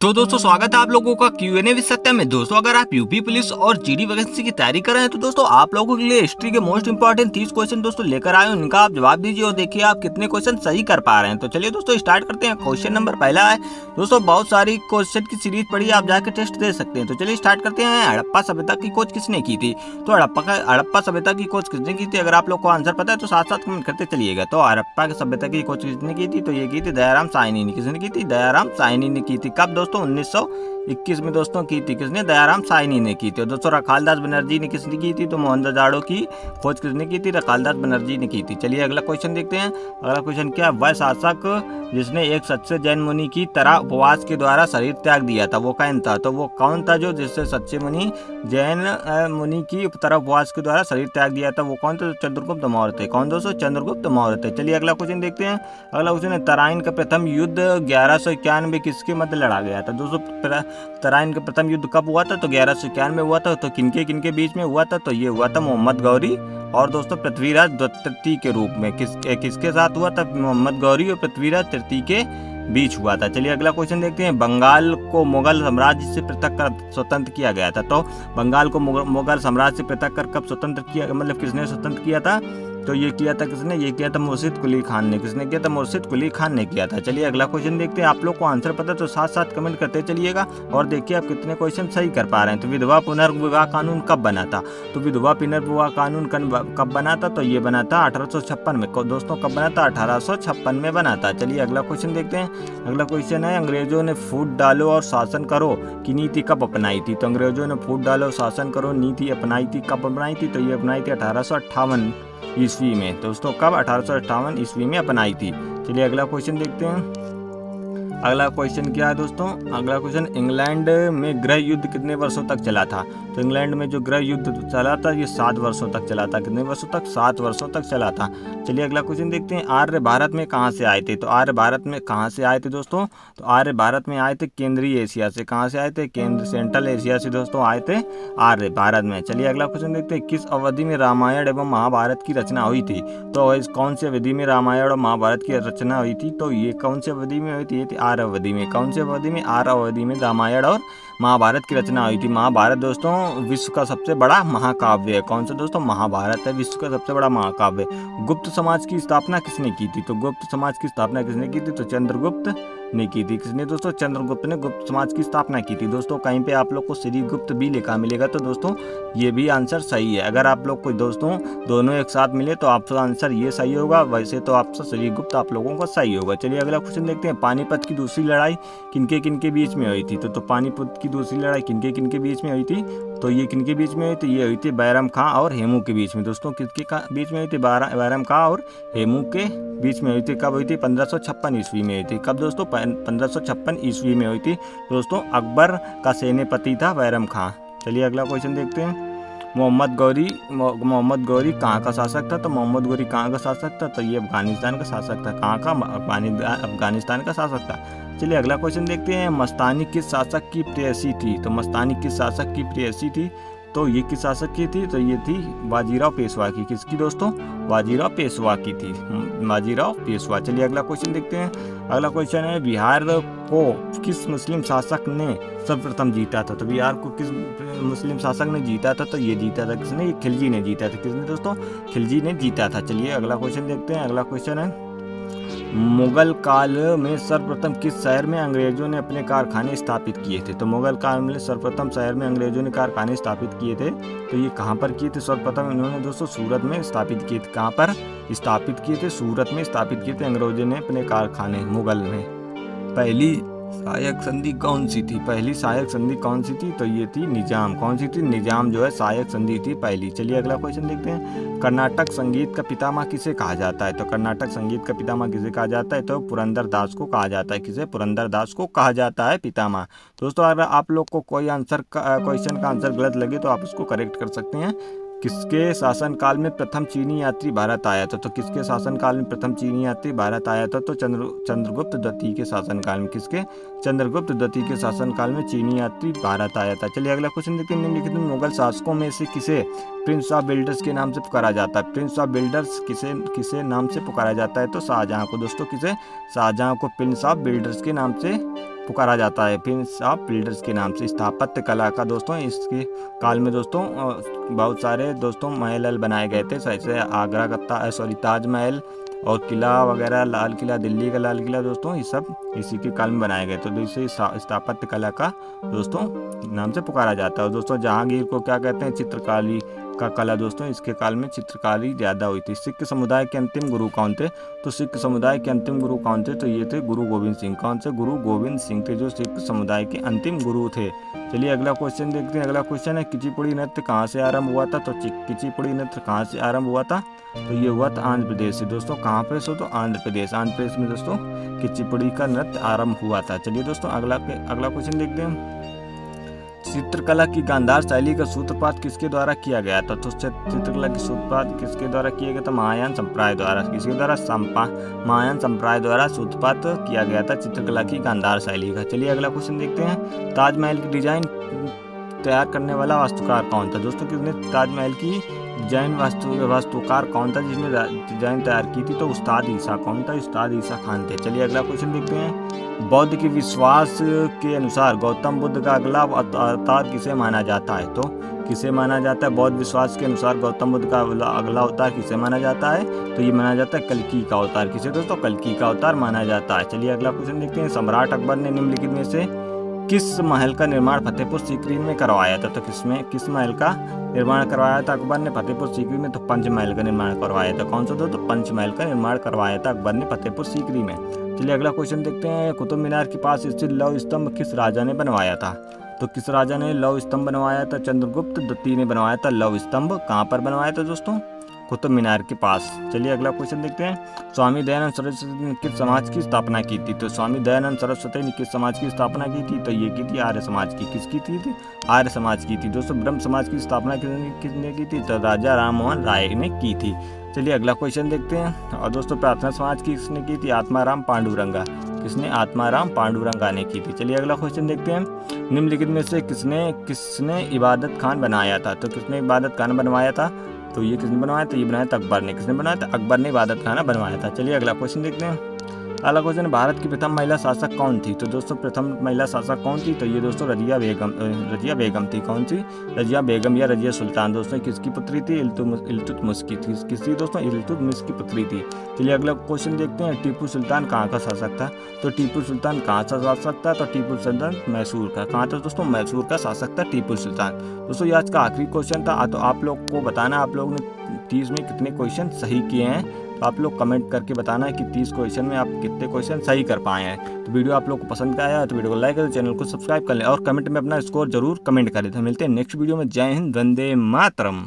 तो दोस्तों स्वागत है आप लोगों का Q&A विद सत्या में। दोस्तों अगर आप यूपी पुलिस और जीडी वैकेंसी की तैयारी कर रहे हैं तो दोस्तों आप लोगों के लिए हिस्ट्री के मोस्ट इंपोर्टेंट 30 क्वेश्चन दोस्तों लेकर आए, उनका आप जवाब दीजिए और देखिए आप कितने क्वेश्चन सही कर पा रहे हैं। तो चलिए दोस्तों स्टार्ट करते हैं। क्वेश्चन नंबर पहला है दोस्तों, बहुत सारी क्वेश्चन की सीरीज पढ़ी, आप जाके टेस्ट दे सकते हैं। तो चलिए स्टार्ट करते हैं। हड़प्पा सभ्यता की खोज किसने की थी? तो हड़प्पा सभ्यता की खोज किसने की थी? अगर आप लोग को आंसर पता है तो साथ साथ कमेंट करते चलिएगा। तो हड़प्पा सभ्यता की खोज किसने की थी? तो ये की थी दयाराम साहनी ने। किसने की थी? दयाराम साहनी ने की थी। कब दोस्तों? 1921 में दोस्तों की थी। किसने? दयाराम साहनी ने की थी। दोस्तों रखालदास बनर्जी ने किसने की थी? तो मोहनजोदाड़ो की खोज किसने की थी? रखालदास बनर्जी ने की थी। चलिए अगला क्वेश्चन देखते हैं। अगला क्वेश्चन क्या? वह शासक जिसने एक सच्चे जैन मुनि की तरह उपवास के द्वारा शरीर त्याग दिया था वो कौन था? तो वो कौन था जो जिससे सच्चे मुनि जैन मुनि की तरह उपवास के द्वारा शरीर त्याग दिया था वो कौन था? चंद्रगुप्त मौर्य थे। कौन दोस्तों? चंद्रगुप्त मौर्य थे। चलिए अगला क्वेश्चन देखते हैं। अगला क्वेश्चन है, तराइन का प्रथम युद्ध 1191 किसके मध्य लड़ा गया था? दोस्तों तराइन का प्रथम युद्ध कब हुआ था? तो 1191 में हुआ था। तो किनके बीच में हुआ था? तो ये हुआ था मोहम्मद गौरी और दोस्तों पृथ्वीराज तृतीय के रूप में। किसके साथ हुआ था? मोहम्मद गौरी और पृथ्वीराज तृतीय के बीच हुआ था। चलिए अगला क्वेश्चन देखते हैं। बंगाल को मुगल साम्राज्य से पृथक कर स्वतंत्र किया गया था। तो बंगाल को मुगल साम्राज्य से पृथक कर कब स्वतंत्र किया, मतलब किसने स्वतंत्र किया था? तो ये किया था किसने? ये किया था मुर्शिद कुली खान ने। किसने किया था? मुर्शिद कुली खान ने किया था। चलिए अगला क्वेश्चन देखते हैं। आप लोग को आंसर पता तो साथ साथ कमेंट करते चलिएगा और देखिए आप कितने क्वेश्चन सही कर पा रहे हैं। तो विधवा पुनर्विवाह कानून कब बना था? तो विधवा पुनर्विवाह कानून कब बना था? तो ये बना था 1856 में। दोस्तों कब बना था? 1856 में बना था। चलिए अगला क्वेश्चन देखते हैं। अगला क्वेश्चन है, अंग्रेजों ने फूट डालो और शासन करो की नीति कब अपनाई थी? तो अंग्रेजों ने फूट डालो शासन करो नीति अपनाई थी। कब अपनाई थी? तो ये अपनाई थी 1858 ईस्वी में। दोस्तों कब? 1858 ईस्वी में अपनाई थी। चलिए अगला क्वेश्चन देखते हैं। अगला क्वेश्चन क्या है दोस्तों? अगला क्वेश्चन, इंग्लैंड में गृह युद्ध कितने वर्षों तक चला था? तो इंग्लैंड में जो गृह युद्ध चला था ये 7 वर्षों तक चला था। कितने वर्षों तक? 7 वर्षों तक चला था। चलिए अगला क्वेश्चन देखते हैं। आर्य भारत में कहाँ से आए थे? तो आर्य भारत में कहाँ से आए थे दोस्तों? तो आर्य भारत में आए थे केंद्रीय एशिया से। कहाँ से आए थे? सेंट्रल एशिया से दोस्तों आए थे आर्य भारत में। चलिए अगला क्वेश्चन देखते हैं। किस अवधि में रामायण एवं महाभारत की रचना हुई थी? तो इस कौन सी अवधि में रामायण और महाभारत की रचना हुई थी? तो ये कौन सी अवधि में हुई थी? ये थी आर्य अवधि में। कौन सी अवधि में? आर्य अवधि में रामायण और महाभारत की रचना हुई थी। महाभारत दोस्तों विश्व का सबसे बड़ा महाकाव्य है। कौन सा दोस्तों? महाभारत है विश्व का सबसे बड़ा महाकाव्य। गुप्त समाज की स्थापना किसने की थी? तो गुप्त समाज की स्थापना किसने की थी? तो चंद्रगुप्त ने की थी। किसने दोस्तों? चंद्रगुप्त ने गुप्त समाज की स्थापना की थी। दोस्तों कहीं पे आप लोग को श्रीगुप्त भी लिखा मिलेगा तो दोस्तों ये भी आंसर सही है। अगर आप लोग को दोस्तों दोनों एक साथ मिले तो आपका आंसर ये सही होगा, वैसे तो आपका श्रीगुप्त आप लोगों का सही होगा। चलिए अगला क्वेश्चन देखते हैं। पानीपत की दूसरी लड़ाई किनके बीच में हुई थी? तो पानीपत की दूसरी लड़ाई किनके बीच में हुई थी? तो ये किनके बीच में हुई थी? ये हुई थी बैरम खां और हेमू के बीच में। दोस्तों किसके बीच में हुई थी? बैरम खां और हेमू के बीच में हुई थी। कब हुई थी? 1556 ईस्वी में हुई थी। कब दोस्तों? 1556 ईस्वी में हुई थी। दोस्तों अकबर का सेनापति था बैरम खां। चलिए अगला क्वेश्चन देखते हैं। मोहम्मद गौरी कहाँ का शासक था? तो मोहम्मद गौरी कहाँ का शासक था? तो ये अफगानिस्तान का शासक था। कहाँ का? अफगानिस्तान का शासक था। चलिए अगला क्वेश्चन देखते हैं। मस्तानी किस शासक की प्रेयसी थी? तो मस्तानी किस शासक की प्रेयसी थी? तो ये किस शासक की थी? तो ये थी बाजीराव पेशवा की। किसकी दोस्तों? बाजीराव पेशवा की थी। बाजीराव पेशवा। चलिए अगला क्वेश्चन देखते हैं। अगला क्वेश्चन है, बिहार को किस मुस्लिम शासक ने सर्वप्रथम जीता था? तो बिहार को किस मुस्लिम शासक ने जीता था? तो ये जीता था किसने? ये खिलजी ने जीता था। किसने दोस्तों? खिलजी ने जीता था। चलिए अगला क्वेश्चन देखते हैं। अगला क्वेश्चन है, मुगल काल में सर्वप्रथम किस शहर में अंग्रेजों ने अपने कारखाने स्थापित किए थे? तो मुगल काल में सर्वप्रथम शहर में अंग्रेजों ने कारखाने स्थापित किए थे। तो ये कहाँ पर किए थे? सर्वप्रथम इन्होंने दोस्तों सूरत में स्थापित किए थे। कहाँ पर स्थापित किए थे? सूरत में स्थापित किए थे अंग्रेजों ने अपने कारखाने मुगल में। पहली सहायक संधि कौन सी थी? पहली सहायक संधि कौन सी थी? तो ये थी निजाम। कौन सी थी? निजाम जो है सहायक संधि थी पहली। चलिए अगला क्वेश्चन देखते हैं। कर्नाटक संगीत का पितामह किसे कहा जाता है? तो कर्नाटक संगीत का पितामह किसे कहा जाता है? तो पुरंदर दास को कहा जाता है। किसे? पुरंदर दास को कहा जाता है पितामह। दोस्तों अगर आप लोग को कोई क्वेश्चन का आंसर गलत लगे तो आप उसको करेक्ट कर सकते हैं। किसके शासनकाल में प्रथम चीनी यात्री भारत आया था? तो किसके शासनकाल में प्रथम चीनी यात्री भारत आया था? तो चंद्रगुप्त द्वितीय के शासनकाल में। किसके? चंद्रगुप्त द्वितीय के शासनकाल में चीनी यात्री भारत आया था। चलिए अगला क्वेश्चन देखते हैं। निम्नलिखित में मुगल शासकों में से किसे प्रिंस ऑफ बिल्डर्स के नाम से पुकारा जाता है? प्रिंस ऑफ बिल्डर्स किसे नाम से पुकारा जाता है? तो शाहजहां को। दोस्तों किसे? शाहजहां को प्रिंस ऑफ बिल्डर्स के नाम से पुकारा जाता है प्रिंस ऑफ बिल्डर्स के नाम से। स्थापत्य कला का दोस्तों इसके काल में दोस्तों बहुत सारे दोस्तों महल बनाए गए थे, जैसे आगरा का ताजमहल और किला वगैरह, लाल किला, दिल्ली का लाल किला दोस्तों, ये सब इसी के काल में बनाए गए। तो इसे स्थापत्य कला का दोस्तों नाम से पुकारा जाता है। दोस्तों जहांगीर को क्या कहते हैं, चित्रकारी का कला दोस्तों, इसके काल में चित्रकारी ज़्यादा हुई थी। सिख समुदाय के अंतिम गुरु कौन थे, तो सिख समुदाय के अंतिम गुरु कौन थे, तो ये थे गुरु गोविंद सिंह। कौन से गुरु गोविंद सिंह थे जो सिख समुदाय के अंतिम गुरु थे। चलिए अगला क्वेश्चन देखते हैं। अगला क्वेश्चन है कुचिपुड़ी नृत्य कहाँ से आरंभ हुआ था, तो कुचिपुड़ी नृत्य कहाँ से आरंभ हुआ था, तो ये हुआ था आंध्र प्रदेश से दोस्तों। कहाँ पे सो, तो आंध्र प्रदेश में दोस्तों कुचिपुड़ी का नृत्य आरंभ हुआ था। चलिए दोस्तों अगला क्वेश्चन देखते हैं। चित्रकला की गांधार शैली का सूत्रपात किसके द्वारा किया गया था, तो चित्रकला की सूत्रपात किसके द्वारा किया गया था, महायान संप्रदाय द्वारा। किसके द्वारा, महायान संप्रदाय द्वारा सूत्रपात किया गया था चित्रकला की गांधार शैली का। चलिए अगला क्वेश्चन देखते हैं। ताजमहल की डिजाइन तैयार करने वाला वास्तुकार कौन था, दोस्तों किसने ताजमहल की डिजाइन वास्तुकार कौन था जिसने डिजाइन तैयार की थी, तो उस्ताद ईसा। कौन था, उस्ताद ईसा खान थे। चलिए अगला क्वेश्चन देखते हैं। बौद्ध के विश्वास के अनुसार गौतम बुद्ध का अगला अवतार किसे माना जाता है, तो किसे माना जाता है, बौद्ध विश्वास के अनुसार गौतम बुद्ध का अगला अवतार किसे माना जाता है, तो ये माना जाता है कल्कि का अवतार। किसे दोस्तों, कल्कि का अवतार माना जाता है। चलिए अगला क्वेश्चन देखते हैं। सम्राट अकबर ने निम्नलिखित में से किस महल का निर्माण फतेहपुर सीकरी में करवाया था, तो किस महल का निर्माण करवाया था अकबर ने फतेहपुर सीकरी में, तो पंचमहल का निर्माण करवाया था। कौन सा, तो पंचमहल का निर्माण करवाया था अकबर ने फतेहपुर सीकरी में। चलिए अगला क्वेश्चन देखते हैं। कुतुब मीनार के पास स्थित लौह स्तंभ किस राजा ने बनवाया था, तो किस राजा ने लौह स्तंभ बनवाया था, चंद्रगुप्त द्वितीय ने बनवाया था लौह स्तंभ। कहाँ पर बनवाया था दोस्तों, कुतुब मीनार के पास। चलिए अगला क्वेश्चन देखते हैं। स्वामी दयानंद सरस्वती ने किस समाज की स्थापना की थी, तो स्वामी दयानंद सरस्वती ने किस समाज की स्थापना की थी, तो ये की थी आर्य समाज की। किसकी थी, आर्य समाज की थी दोस्तों। ब्रह्म समाज की स्थापना किसने की थी, तो राजा राम मोहन राय ने की थी। चलिए अगला क्वेश्चन देखते हैं। और दोस्तों प्रार्थना समाज की किसने की थी, आत्माराम पांडुरंगा। किसने, आत्माराम पांडुरंगा ने की थी। चलिए अगला क्वेश्चन देखते हैं। निम्नलिखित में से किसने इबादत खान बनाया था, तो किसने इबादत खाना बनवाया था, तो ये किसने बनवाया था, ये बनाया था अकबर ने। किसने बनाया था, अकबर ने इबादत खाना बनवाया था। चलिए अगला क्वेश्चन देखते हैं। अगला क्वेश्चन, भारत की प्रथम महिला शासक कौन थी, तो दोस्तों प्रथम महिला शासक कौन थी, तो ये दोस्तों रजिया बेगम थी। कौन सी, रजिया बेगम या रजिया सुल्तान दोस्तों। किसकी पुत्री थी, इल्तुतमिश की थी। किसकी दोस्तों, इल्तुतमिश की पुत्री थी। चलिए अगला क्वेश्चन देखते हैं। टीपू सुल्तान कहाँ का शासक था, तो टीपू सुल्तान कहाँ का शासक था, तो टीपू सुल्तान मैसूर का। कहाँ था दोस्तों, मैसूर का शासक था टीपू सुल्तान। दोस्तों ये आज का आखिरी क्वेश्चन था। तो आप लोग को बताना आप लोग ने 30 में कितने क्वेश्चन सही किए हैं, तो आप लोग कमेंट करके बताना है कि 30 क्वेश्चन में आप कितने क्वेश्चन सही कर पाए हैं। तो वीडियो आप लोग को पसंद आया है तो वीडियो को लाइक करें, चैनल को सब्सक्राइब कर लें और कमेंट में अपना स्कोर जरूर कमेंट करें। तो मिलते हैं नेक्स्ट वीडियो में। जय हिंद, वंदे मातरम।